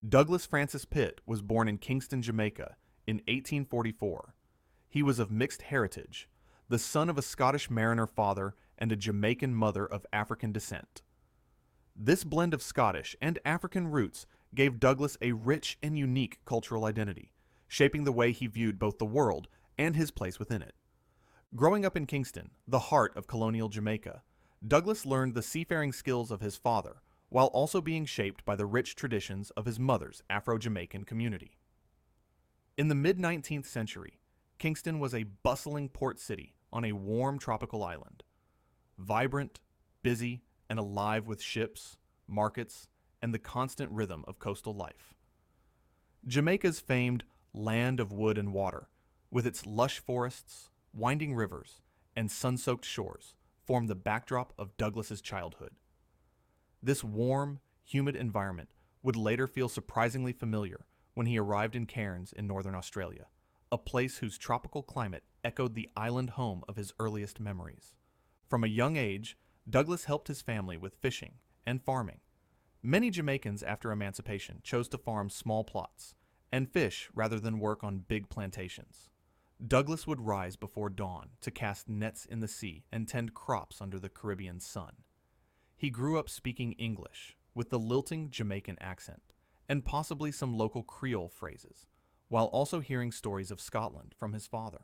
Douglas Francis Pitt was born in Kingston, Jamaica in 1844. He was of mixed heritage, the son of a Scottish mariner father and a Jamaican mother of African descent. This blend of Scottish and African roots gave Douglas a rich and unique cultural identity, shaping the way he viewed both the world and his place within it. Growing up in Kingston, the heart of colonial Jamaica, Douglas learned the seafaring skills of his father, while also being shaped by the rich traditions of his mother's Afro-Jamaican community. In the mid-19th century, Kingston was a bustling port city on a warm tropical island. Vibrant, busy, and alive with ships, markets, and the constant rhythm of coastal life. Jamaica's famed land of wood and water, with its lush forests, winding rivers, and sun-soaked shores, formed the backdrop of Douglas's childhood. This warm, humid environment would later feel surprisingly familiar when he arrived in Cairns in northern Australia, a place whose tropical climate echoed the island home of his earliest memories. From a young age, Douglas helped his family with fishing and farming. Many Jamaicans after emancipation chose to farm small plots and fish rather than work on big plantations. Douglas would rise before dawn to cast nets in the sea and tend crops under the Caribbean sun. He grew up speaking English with the lilting Jamaican accent and possibly some local Creole phrases, while also hearing stories of Scotland from his father.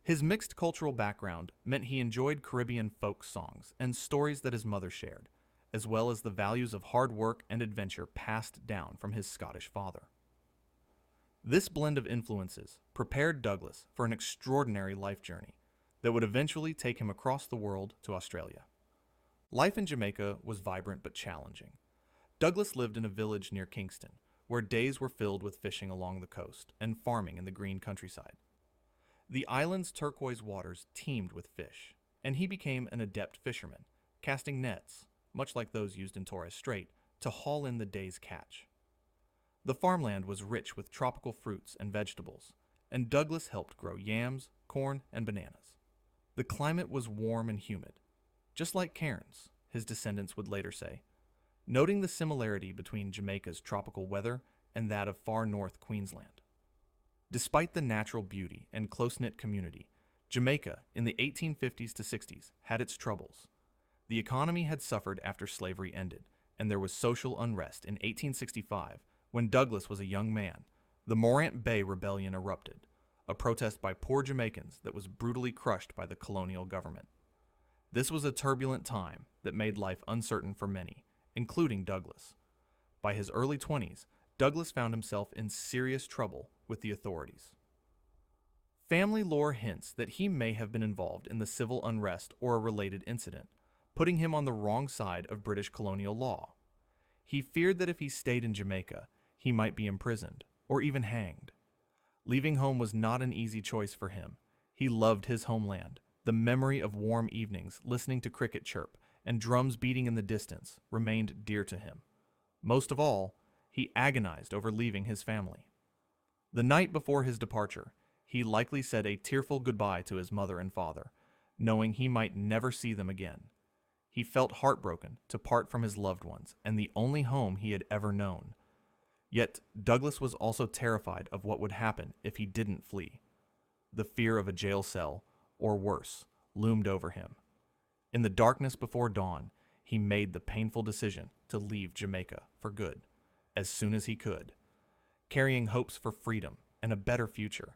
His mixed cultural background meant he enjoyed Caribbean folk songs and stories that his mother shared, as well as the values of hard work and adventure passed down from his Scottish father. This blend of influences prepared Douglas for an extraordinary life journey that would eventually take him across the world to Australia. Life in Jamaica was vibrant but challenging. Douglas lived in a village near Kingston, where days were filled with fishing along the coast and farming in the green countryside. The island's turquoise waters teemed with fish, and he became an adept fisherman, casting nets, much like those used in Torres Strait, to haul in the day's catch. The farmland was rich with tropical fruits and vegetables, and Douglas helped grow yams, corn, and bananas. The climate was warm and humid, just like Cairns, his descendants would later say, noting the similarity between Jamaica's tropical weather and that of far north Queensland. Despite the natural beauty and close-knit community, Jamaica in the 1850s to 60s had its troubles. The economy had suffered after slavery ended, and there was social unrest in 1865 when Douglas was a young man. The Morant Bay Rebellion erupted, a protest by poor Jamaicans that was brutally crushed by the colonial government. This was a turbulent time that made life uncertain for many, including Douglas. By his early 20s, Douglas found himself in serious trouble with the authorities. Family lore hints that he may have been involved in the civil unrest or a related incident, putting him on the wrong side of British colonial law. He feared that if he stayed in Jamaica, he might be imprisoned or even hanged. Leaving home was not an easy choice for him. He loved his homeland. The memory of warm evenings listening to cricket chirp and drums beating in the distance remained dear to him. Most of all, he agonized over leaving his family. The night before his departure, he likely said a tearful goodbye to his mother and father, knowing he might never see them again. He felt heartbroken to part from his loved ones and the only home he had ever known. Yet Douglas was also terrified of what would happen if he didn't flee. The fear of a jail cell, or worse, loomed over him. In the darkness before dawn, he made the painful decision to leave Jamaica for good, as soon as he could, carrying hopes for freedom and a better future,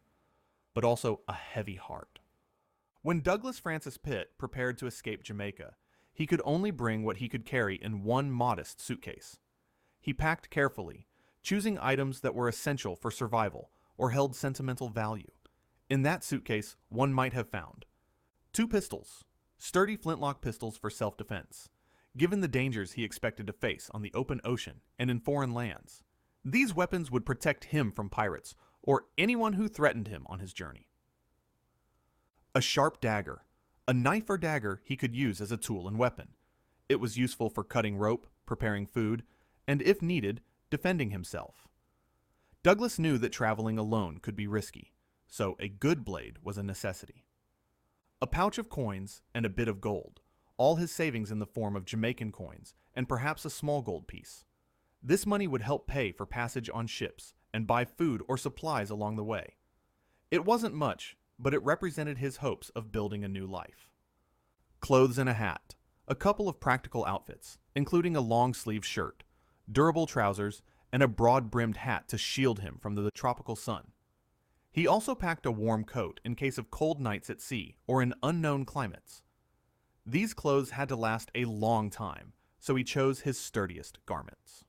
but also a heavy heart. When Douglas Francis Pitt prepared to escape Jamaica, he could only bring what he could carry in one modest suitcase. He packed carefully, choosing items that were essential for survival or held sentimental value. In that suitcase, one might have found 2 pistols, sturdy flintlock pistols for self-defense, given the dangers he expected to face on the open ocean and in foreign lands. These weapons would protect him from pirates or anyone who threatened him on his journey. A sharp dagger, a knife or dagger he could use as a tool and weapon. It was useful for cutting rope, preparing food, and if needed, defending himself. Douglas knew that traveling alone could be risky, so a good blade was a necessity. A pouch of coins and a bit of gold, all his savings in the form of Jamaican coins and perhaps a small gold piece. This money would help pay for passage on ships and buy food or supplies along the way. It wasn't much, but it represented his hopes of building a new life. Clothes and a hat, a couple of practical outfits, including a long-sleeved shirt, durable trousers, and a broad-brimmed hat to shield him from the tropical sun. He also packed a warm coat in case of cold nights at sea or in unknown climates. These clothes had to last a long time, so he chose his sturdiest garments.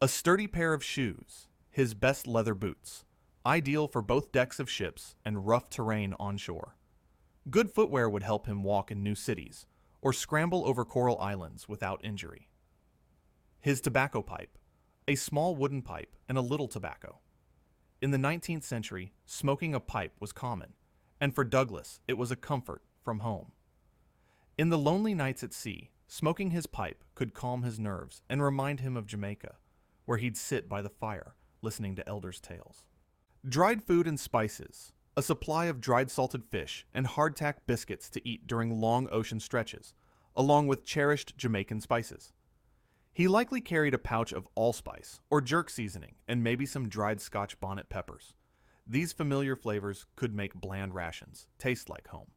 A sturdy pair of shoes, his best leather boots, ideal for both decks of ships and rough terrain onshore. Good footwear would help him walk in new cities or scramble over coral islands without injury. His tobacco pipe, a small wooden pipe and a little tobacco. In the 19th century, smoking a pipe was common, and for Douglas, it was a comfort from home. In the lonely nights at sea, smoking his pipe could calm his nerves and remind him of Jamaica, where he'd sit by the fire, listening to elders' tales. Dried food and spices, a supply of dried salted fish and hardtack biscuits to eat during long ocean stretches, along with cherished Jamaican spices. He likely carried a pouch of allspice or jerk seasoning and maybe some dried Scotch bonnet peppers. These familiar flavors could make bland rations taste like home.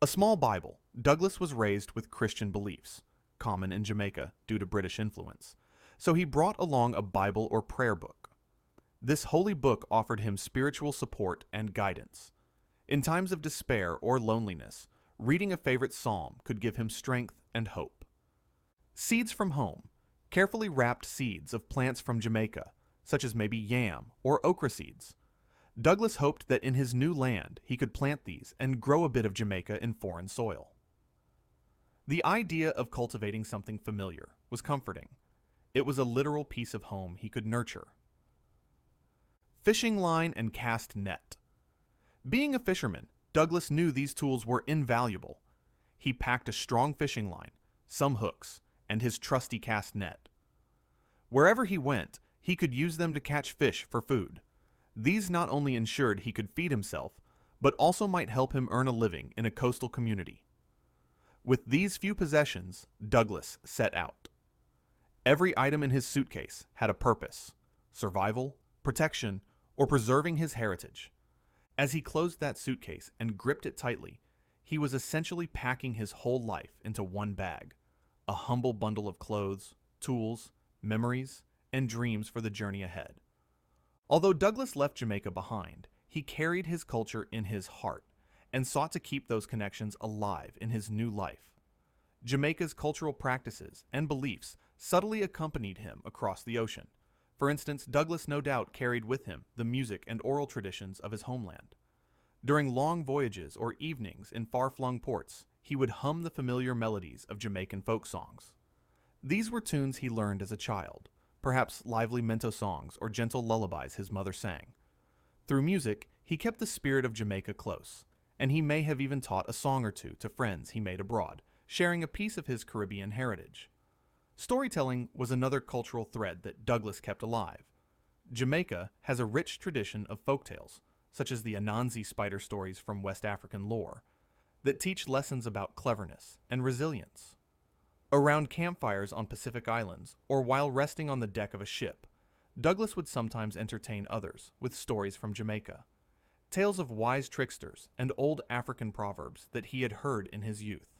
A small Bible. Douglas was raised with Christian beliefs, common in Jamaica due to British influence, so he brought along a Bible or prayer book. This holy book offered him spiritual support and guidance. In times of despair or loneliness, reading a favorite psalm could give him strength and hope. Seeds from home, carefully wrapped seeds of plants from Jamaica, such as maybe yam or okra seeds. Douglas hoped that in his new land he could plant these and grow a bit of Jamaica in foreign soil. The idea of cultivating something familiar was comforting. It was a literal piece of home he could nurture. Fishing line and cast net. Being a fisherman, Douglas knew these tools were invaluable. He packed a strong fishing line, some hooks, and his trusty cast net. Wherever he went, he could use them to catch fish for food. These not only ensured he could feed himself, but also might help him earn a living in a coastal community. With these few possessions, Douglas set out. Every item in his suitcase had a purpose: survival, protection, or preserving his heritage. As he closed that suitcase and gripped it tightly, he was essentially packing his whole life into one bag, a humble bundle of clothes, tools, memories, and dreams for the journey ahead. Although Douglas left Jamaica behind, he carried his culture in his heart and sought to keep those connections alive in his new life. Jamaica's cultural practices and beliefs subtly accompanied him across the ocean. For instance, Douglas no doubt carried with him the music and oral traditions of his homeland. During long voyages or evenings in far-flung ports, he would hum the familiar melodies of Jamaican folk songs. These were tunes he learned as a child, perhaps lively mento songs or gentle lullabies his mother sang. Through music, he kept the spirit of Jamaica close, and he may have even taught a song or two to friends he made abroad, sharing a piece of his Caribbean heritage. Storytelling was another cultural thread that Douglas kept alive. Jamaica has a rich tradition of folktales, such as the Anansi spider stories from West African lore, that teach lessons about cleverness and resilience. Around campfires on Pacific islands, or while resting on the deck of a ship, Douglas would sometimes entertain others with stories from Jamaica, tales of wise tricksters and old African proverbs that he had heard in his youth.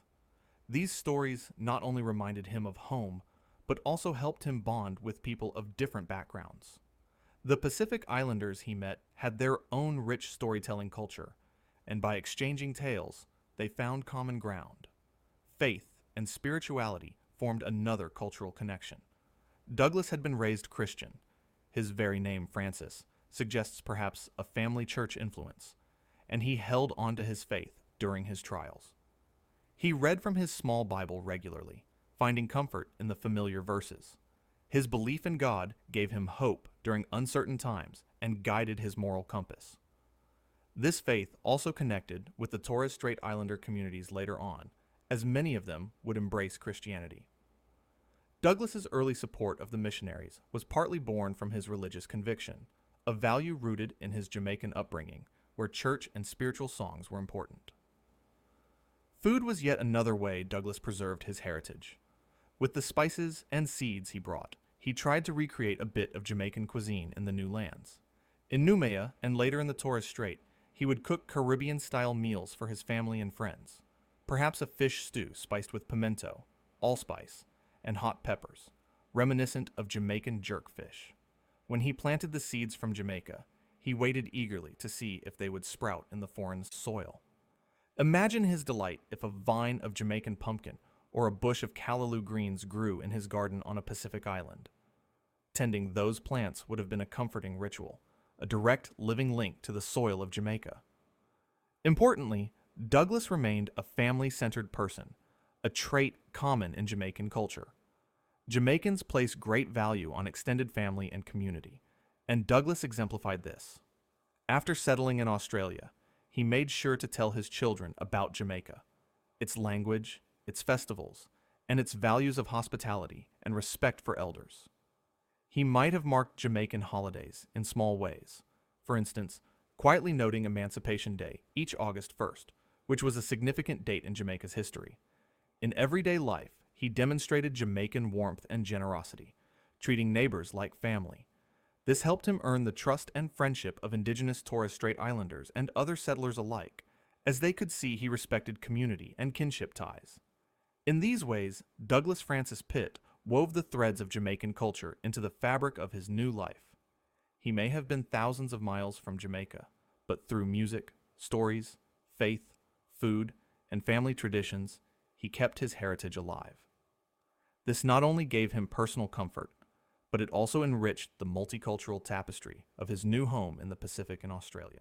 These stories not only reminded him of home, but also helped him bond with people of different backgrounds. The Pacific Islanders he met had their own rich storytelling culture, and by exchanging tales, they found common ground. Faith and spirituality formed another cultural connection. Douglas had been raised Christian. His very name, Francis, suggests perhaps a family church influence, and he held on to his faith during his trials. He read from his small Bible regularly, finding comfort in the familiar verses. His belief in God gave him hope during uncertain times and guided his moral compass. This faith also connected with the Torres Strait Islander communities later on, as many of them would embrace Christianity. Douglas's early support of the missionaries was partly born from his religious conviction, a value rooted in his Jamaican upbringing, where church and spiritual songs were important. Food was yet another way Douglas preserved his heritage. With the spices and seeds he brought, he tried to recreate a bit of Jamaican cuisine in the new lands. In Noumea and later in the Torres Strait, he would cook Caribbean-style meals for his family and friends, perhaps a fish stew spiced with pimento, allspice, and hot peppers, reminiscent of Jamaican jerkfish. When he planted the seeds from Jamaica, he waited eagerly to see if they would sprout in the foreign soil. Imagine his delight if a vine of Jamaican pumpkin or a bush of callaloo greens grew in his garden on a Pacific island. Tending those plants would have been a comforting ritual, a direct living link to the soil of Jamaica. Importantly, Douglas remained a family-centered person, a trait common in Jamaican culture. Jamaicans place great value on extended family and community, and Douglas exemplified this. After settling in Australia, he made sure to tell his children about Jamaica, its language, its festivals, and its values of hospitality and respect for elders. He might have marked Jamaican holidays in small ways, for instance, quietly noting Emancipation Day each August 1st, which was a significant date in Jamaica's history. In everyday life, he demonstrated Jamaican warmth and generosity, treating neighbors like family. This helped him earn the trust and friendship of indigenous Torres Strait Islanders and other settlers alike, as they could see he respected community and kinship ties. In these ways, Douglas Francis Pitt wove the threads of Jamaican culture into the fabric of his new life. He may have been thousands of miles from Jamaica, but through music, stories, faith, food, and family traditions, he kept his heritage alive. This not only gave him personal comfort, but it also enriched the multicultural tapestry of his new home in the Pacific and Australia.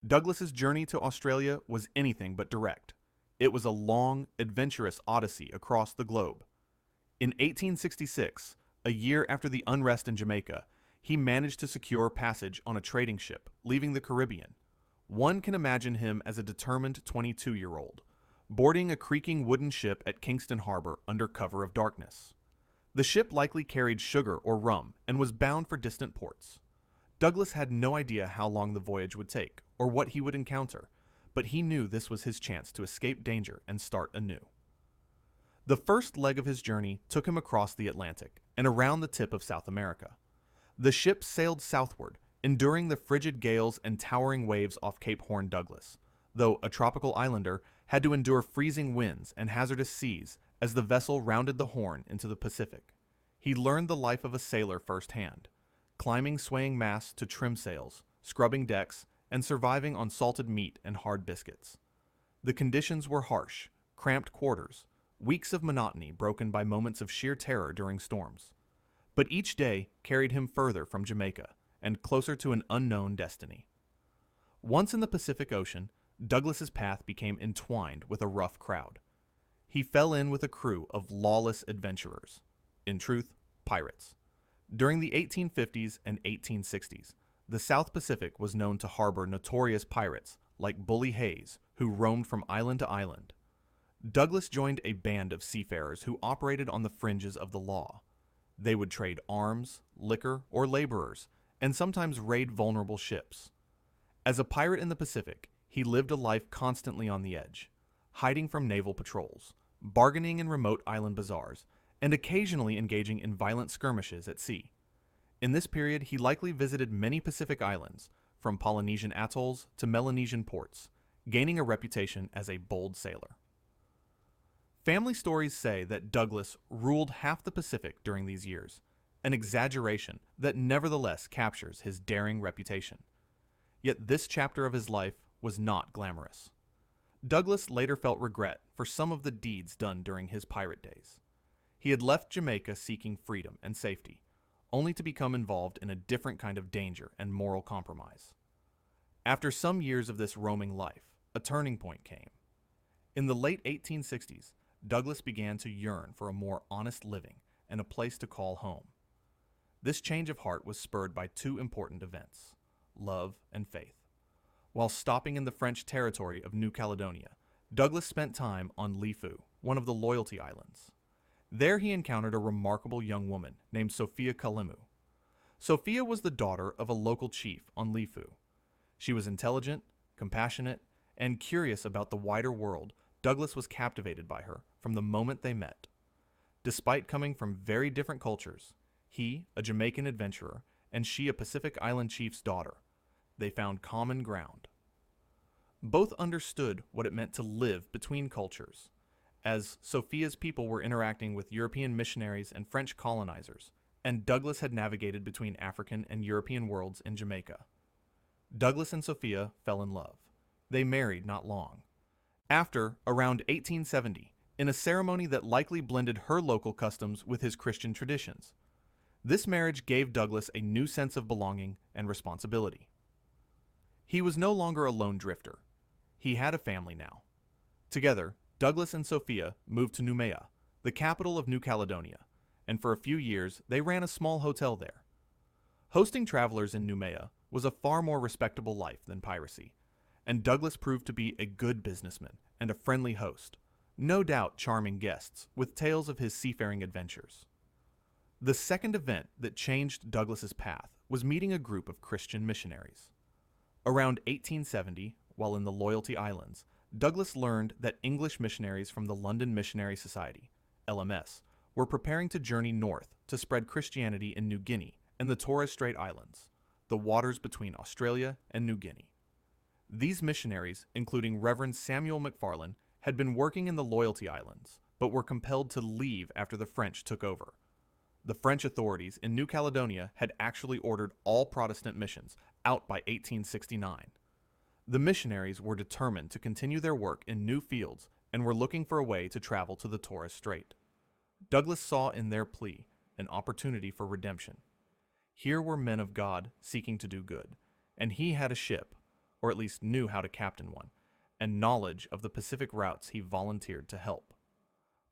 Douglas's journey to Australia was anything but direct. It was a long, adventurous odyssey across the globe. In 1866, a year after the unrest in Jamaica, he managed to secure passage on a trading ship, leaving the Caribbean. One can imagine him as a determined 22-year-old, boarding a creaking wooden ship at Kingston Harbor under cover of darkness. The ship likely carried sugar or rum and was bound for distant ports. Douglas had no idea how long the voyage would take or what he would encounter, but he knew this was his chance to escape danger and start anew. The first leg of his journey took him across the Atlantic and around the tip of South America. The ship sailed southward, enduring the frigid gales and towering waves off Cape Horn Douglas, though a tropical islander had to endure freezing winds and hazardous seas as the vessel rounded the Horn into the Pacific. He learned the life of a sailor firsthand, climbing swaying masts to trim sails, scrubbing decks, and surviving on salted meat and hard biscuits. The conditions were harsh, cramped quarters, weeks of monotony broken by moments of sheer terror during storms. But each day carried him further from Jamaica and closer to an unknown destiny. Once in the Pacific Ocean, Douglas's path became entwined with a rough crowd. He fell in with a crew of lawless adventurers, in truth, pirates. During the 1850s and 1860s, the South Pacific was known to harbor notorious pirates like Bully Hayes, who roamed from island to island. Douglas joined a band of seafarers who operated on the fringes of the law. They would trade arms, liquor, or laborers, and sometimes raid vulnerable ships. As a pirate in the Pacific, he lived a life constantly on the edge, hiding from naval patrols, bargaining in remote island bazaars, and occasionally engaging in violent skirmishes at sea. In this period, he likely visited many Pacific islands, from Polynesian atolls to Melanesian ports, gaining a reputation as a bold sailor. Family stories say that Douglas ruled half the Pacific during these years, an exaggeration that nevertheless captures his daring reputation. Yet this chapter of his life was not glamorous. Douglas later felt regret for some of the deeds done during his pirate days. He had left Jamaica seeking freedom and safety, only to become involved in a different kind of danger and moral compromise. After some years of this roaming life, a turning point came. In the late 1860s, Douglas began to yearn for a more honest living and a place to call home. This change of heart was spurred by two important events: love and faith. While stopping in the French territory of New Caledonia, Douglas spent time on Lifu, one of the Loyalty Islands. There he encountered a remarkable young woman named Sophia Kalimu. Sophia was the daughter of a local chief on Lifu. She was intelligent, compassionate, and curious about the wider world. Douglas was captivated by her from the moment they met. Despite coming from very different cultures, he, a Jamaican adventurer, and she, a Pacific Island chief's daughter, they found common ground. Both understood what it meant to live between cultures, as Sophia's people were interacting with European missionaries and French colonizers, and Douglas had navigated between African and European worlds in Jamaica. Douglas and Sophia fell in love. They married not long after, around 1870, in a ceremony that likely blended her local customs with his Christian traditions. This marriage gave Douglas a new sense of belonging and responsibility. He was no longer a lone drifter. He had a family now. Together, Douglas and Sophia moved to Noumea, the capital of New Caledonia, and for a few years they ran a small hotel there. Hosting travelers in Noumea was a far more respectable life than piracy, and Douglas proved to be a good businessman and a friendly host, no doubt charming guests with tales of his seafaring adventures. The second event that changed Douglas's path was meeting a group of Christian missionaries. Around 1870, while in the Loyalty Islands, Douglas learned that English missionaries from the London Missionary Society, LMS, were preparing to journey north to spread Christianity in New Guinea and the Torres Strait Islands, the waters between Australia and New Guinea. These missionaries, including Reverend Samuel McFarlane, had been working in the Loyalty Islands, but were compelled to leave after the French took over. The French authorities in New Caledonia had actually ordered all Protestant missions out by 1869. The missionaries were determined to continue their work in new fields and were looking for a way to travel to the Torres Strait. Douglas saw in their plea an opportunity for redemption. Here were men of God seeking to do good, and he had a ship, or at least knew how to captain one, and knowledge of the Pacific routes he volunteered to help.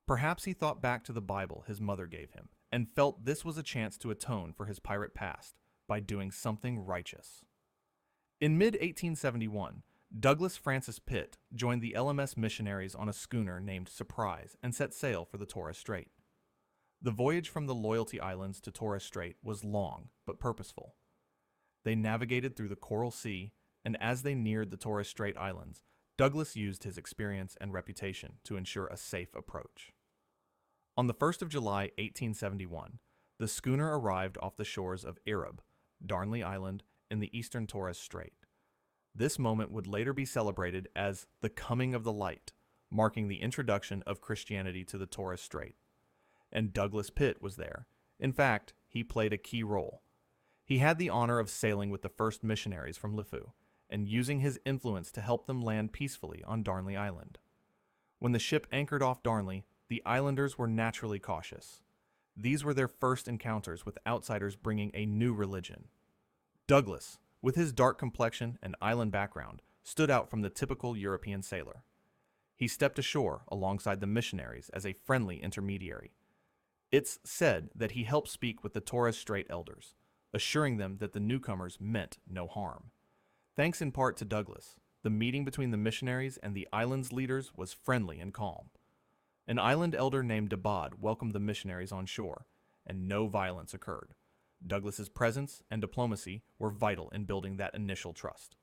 Perhaps he thought back to the Bible his mother gave him, and felt this was a chance to atone for his pirate past by doing something righteous. In mid-1871, Douglas Francis Pitt joined the LMS missionaries on a schooner named Surprise and set sail for the Torres Strait. The voyage from the Loyalty Islands to Torres Strait was long but purposeful. They navigated through the Coral Sea, and as they neared the Torres Strait Islands, Douglas used his experience and reputation to ensure a safe approach. On the 1st of July, 1871, the schooner arrived off the shores of Irab, Darnley Island, in the eastern Torres Strait. This moment would later be celebrated as the Coming of the Light, marking the introduction of Christianity to the Torres Strait. And Douglas Pitt was there. In fact, he played a key role. He had the honor of sailing with the first missionaries from Lifou, and using his influence to help them land peacefully on Darnley Island. When the ship anchored off Darnley, the islanders were naturally cautious. These were their first encounters with outsiders bringing a new religion. Douglas, with his dark complexion and island background, stood out from the typical European sailor. He stepped ashore alongside the missionaries as a friendly intermediary. It's said that he helped speak with the Torres Strait elders, assuring them that the newcomers meant no harm. Thanks in part to Douglas, the meeting between the missionaries and the island's leaders was friendly and calm. An island elder named Dabad welcomed the missionaries on shore, and no violence occurred. Douglas's presence and diplomacy were vital in building that initial trust.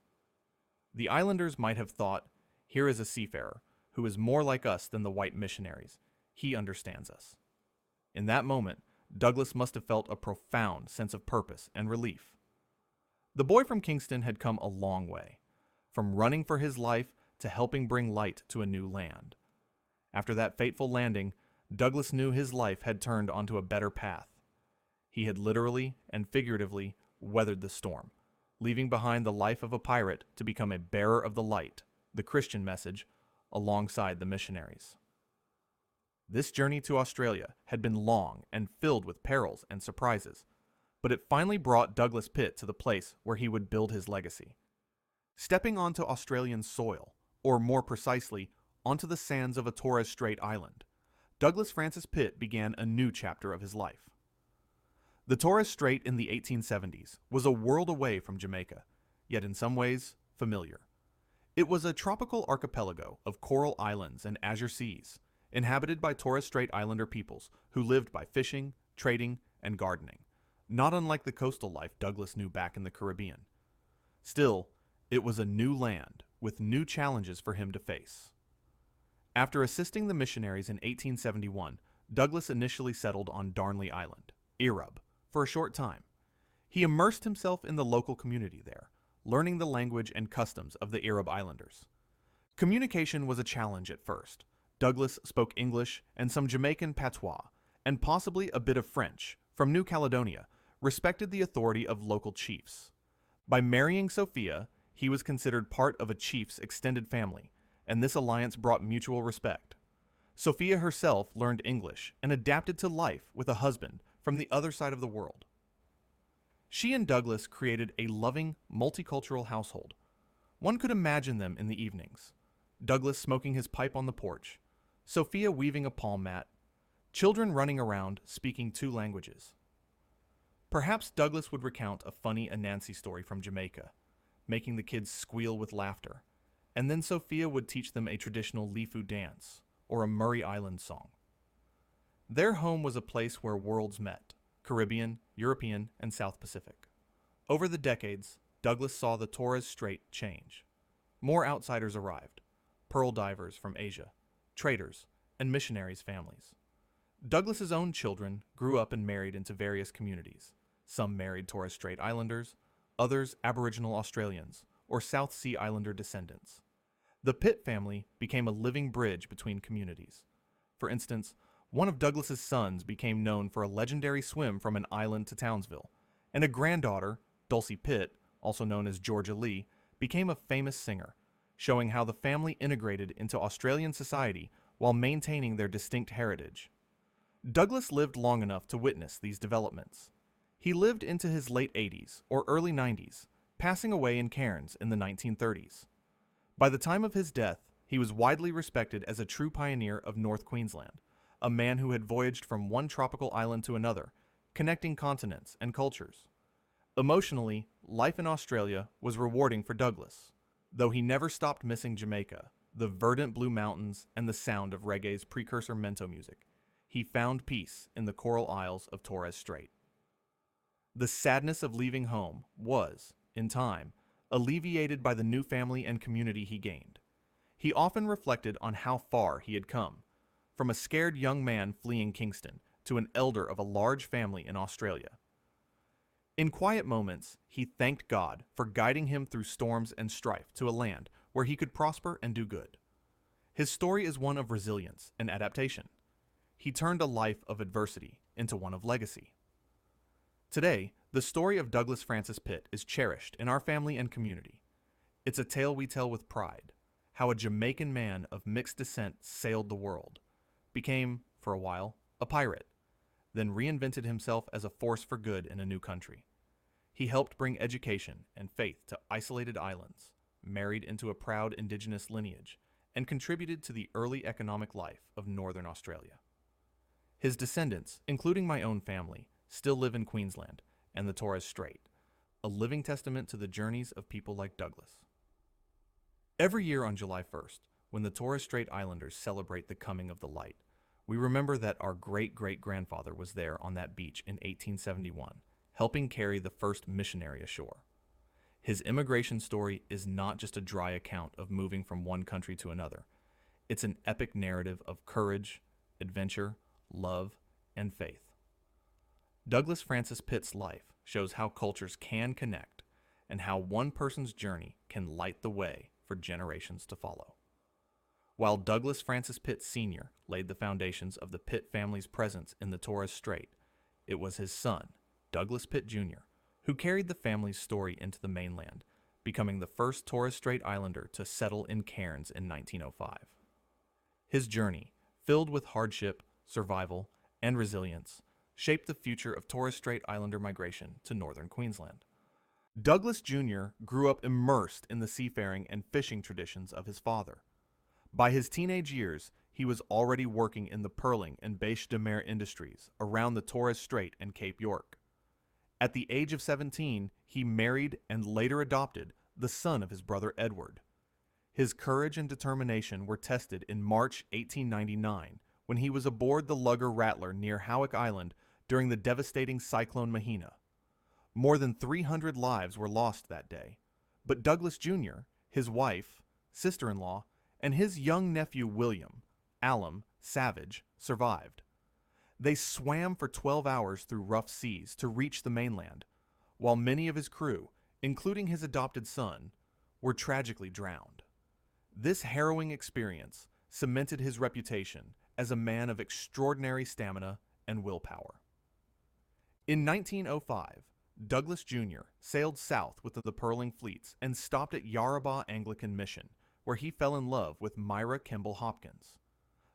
The islanders might have thought, here is a seafarer who is more like us than the white missionaries. He understands us. In that moment, Douglas must have felt a profound sense of purpose and relief. The boy from Kingston had come a long way, from running for his life to helping bring light to a new land. After that fateful landing, Douglas knew his life had turned onto a better path. He had literally and figuratively weathered the storm, leaving behind the life of a pirate to become a bearer of the light, the Christian message, alongside the missionaries. This journey to Australia had been long and filled with perils and surprises, but it finally brought Douglas Pitt to the place where he would build his legacy. Stepping onto Australian soil, or more precisely, onto the sands of a Torres Strait island, Douglas Francis Pitt began a new chapter of his life. The Torres Strait in the 1870s was a world away from Jamaica, yet in some ways familiar. It was a tropical archipelago of coral islands and azure seas, inhabited by Torres Strait Islander peoples who lived by fishing, trading, and gardening, not unlike the coastal life Douglas knew back in the Caribbean. Still, it was a new land with new challenges for him to face. After assisting the missionaries in 1871, Douglas initially settled on Darnley Island, Irub, for a short time. He immersed himself in the local community there, learning the language and customs of the Irub Islanders. Communication was a challenge at first. Douglas spoke English and some Jamaican patois, and possibly a bit of French, from New Caledonia, respected the authority of local chiefs. By marrying Sophia, he was considered part of a chief's extended family, and this alliance brought mutual respect. Sophia herself learned English and adapted to life with a husband from the other side of the world. She and Douglas created a loving, multicultural household. One could imagine them in the evenings. Douglas smoking his pipe on the porch, Sophia weaving a palm mat, children running around speaking two languages. Perhaps Douglas would recount a funny Anansi story from Jamaica, making the kids squeal with laughter, and then Sophia would teach them a traditional Lifu dance or a Murray Island song. Their home was a place where worlds met, Caribbean, European, and South Pacific. Over the decades, Douglas saw the Torres Strait change. More outsiders arrived, pearl divers from Asia, traders, and missionaries' families. Douglas's own children grew up and married into various communities. Some married Torres Strait Islanders, others Aboriginal Australians, or South Sea Islander descendants. The Pitt family became a living bridge between communities. For instance, one of Douglas's sons became known for a legendary swim from an island to Townsville, and a granddaughter, Dulcie Pitt, also known as Georgia Lee, became a famous singer, showing how the family integrated into Australian society while maintaining their distinct heritage. Douglas lived long enough to witness these developments. He lived into his late 80s or early 90s, passing away in Cairns in the 1930s. By the time of his death, he was widely respected as a true pioneer of North Queensland, a man who had voyaged from one tropical island to another, connecting continents and cultures. Emotionally, life in Australia was rewarding for Douglas, though he never stopped missing Jamaica, the verdant blue mountains, and the sound of reggae's precursor mento music. He found peace in the coral isles of Torres Strait. The sadness of leaving home was, in time, alleviated by the new family and community he gained. He often reflected on how far he had come, from a scared young man fleeing Kingston to an elder of a large family in Australia. In quiet moments, he thanked God for guiding him through storms and strife to a land where he could prosper and do good. His story is one of resilience and adaptation. He turned a life of adversity into one of legacy. Today, the story of Douglas Francis Pitt is cherished in our family and community. It's a tale we tell with pride, how a Jamaican man of mixed descent sailed the world, became, for a while, a pirate, then reinvented himself as a force for good in a new country. He helped bring education and faith to isolated islands, married into a proud indigenous lineage, and contributed to the early economic life of northern Australia. His descendants, including my own family, still live in Queensland and the Torres Strait, a living testament to the journeys of people like Douglas. Every year on July 1st, when the Torres Strait Islanders celebrate the coming of the light, we remember that our great-great-grandfather was there on that beach in 1871, helping carry the first missionary ashore. His immigration story is not just a dry account of moving from one country to another. It's an epic narrative of courage, adventure, love, and faith. Douglas Francis Pitt's life shows how cultures can connect and how one person's journey can light the way for generations to follow. While Douglas Francis Pitt Sr. laid the foundations of the Pitt family's presence in the Torres Strait, it was his son, Douglas Pitt Jr., who carried the family's story into the mainland, becoming the first Torres Strait Islander to settle in Cairns in 1905. His journey, filled with hardship, survival, and resilience, shaped the future of Torres Strait Islander migration to northern Queensland. Douglas Jr. grew up immersed in the seafaring and fishing traditions of his father. By his teenage years, he was already working in the pearling and bêche de mer industries around the Torres Strait and Cape York. At the age of 17, he married and later adopted the son of his brother Edward. His courage and determination were tested in March 1899 when he was aboard the lugger Rattler near Howick Island during the devastating Cyclone Mahina. More than 300 lives were lost that day, but Douglas Jr., his wife, sister-in-law, and his young nephew William, Alum Savage, survived. They swam for 12 hours through rough seas to reach the mainland, while many of his crew, including his adopted son, were tragically drowned. This harrowing experience cemented his reputation as a man of extraordinary stamina and willpower. In 1905, Douglas Jr. sailed south with the pearling fleets and stopped at Yarrabah Anglican Mission, where he fell in love with Myra Kimball Hopkins.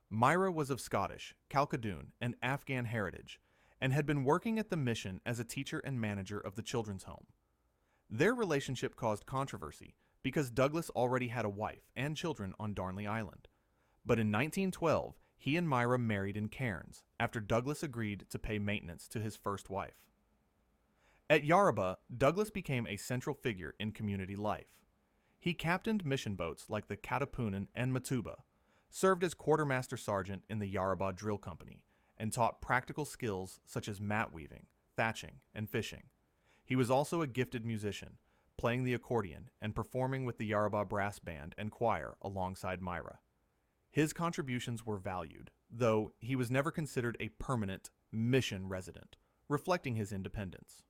Myra was of Scottish, Chalkedoon, and Afghan heritage, and had been working at the mission as a teacher and manager of the children's home. Their relationship caused controversy because Douglas already had a wife and children on Darnley Island. But in 1912, he and Myra married in Cairns after Douglas agreed to pay maintenance to his first wife. At Yarrabah, Douglas became a central figure in community life. He captained mission boats like the Katapunan and Matuba, served as quartermaster sergeant in the Yarrabah Drill Company, and taught practical skills such as mat weaving, thatching, and fishing. He was also a gifted musician, playing the accordion and performing with the Yarrabah Brass Band and Choir alongside Myra. His contributions were valued, though he was never considered a permanent mission resident, reflecting his independence.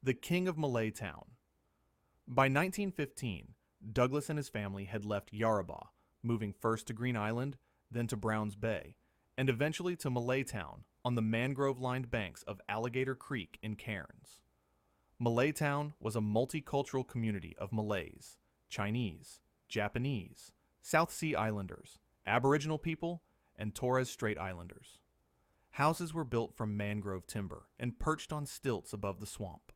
The King of Malay Town. By 1915, Douglas and his family had left Yarrabah, moving first to Green Island, then to Browns Bay, and eventually to Malay Town on the mangrove-lined banks of Alligator Creek in Cairns. Malay Town was a multicultural community of Malays, Chinese, Japanese, South Sea Islanders, Aboriginal people, and Torres Strait Islanders. Houses were built from mangrove timber and perched on stilts above the swamp.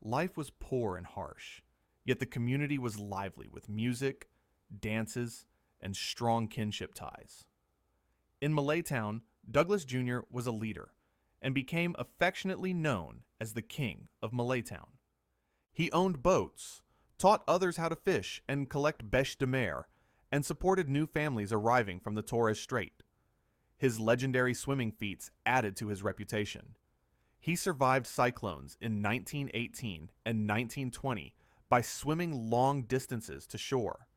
Life was poor and harsh, yet the community was lively with music, dances, and strong kinship ties. In Malay Town, Douglas Jr. was a leader and became affectionately known as the King of Malay Town. He owned boats, taught others how to fish and collect bêche de mer, and supported new families arriving from the Torres Strait. His legendary swimming feats added to his reputation. He survived cyclones in 1918 and 1920 by swimming long distances to shore.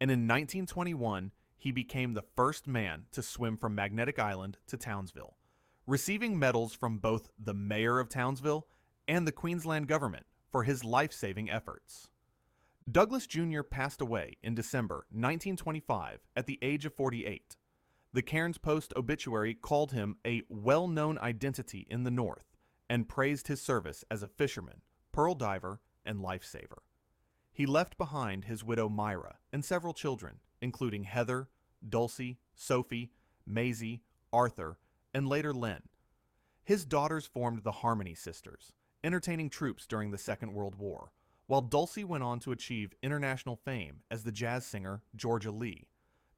And in 1921, he became the first man to swim from Magnetic Island to Townsville, receiving medals from both the mayor of Townsville and the Queensland government for his life-saving efforts. Douglas Jr. passed away in December 1925 at the age of 48. The Cairns Post obituary called him a well-known identity in the North and praised his service as a fisherman, pearl diver, and lifesaver. He left behind his widow Myra and several children, including Heather, Dulcie, Sophie, Maisie, Arthur, and later Len. His daughters formed the Harmony Sisters, entertaining troops during the Second World War, while Dulcie went on to achieve international fame as the jazz singer Georgia Lee,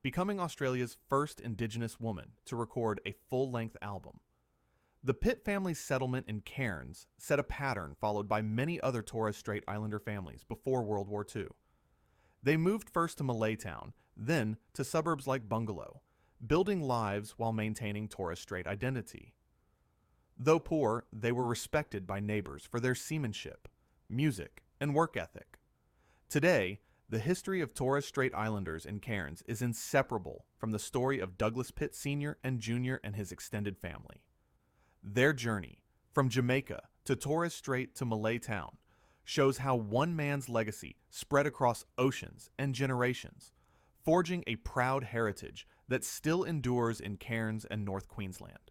becoming Australia's first Indigenous woman to record a full-length album. The Pitt family's settlement in Cairns set a pattern followed by many other Torres Strait Islander families before World War II. They moved first to Malay Town, then to suburbs like Bungalow, building lives while maintaining Torres Strait identity. Though poor, they were respected by neighbors for their seamanship, music, and work ethic. Today, the history of Torres Strait Islanders in Cairns is inseparable from the story of Douglas Pitt Sr. and Jr. and his extended family. Their journey, from Jamaica to Torres Strait to Malay Town, shows how one man's legacy spread across oceans and generations, forging a proud heritage that still endures in Cairns and North Queensland.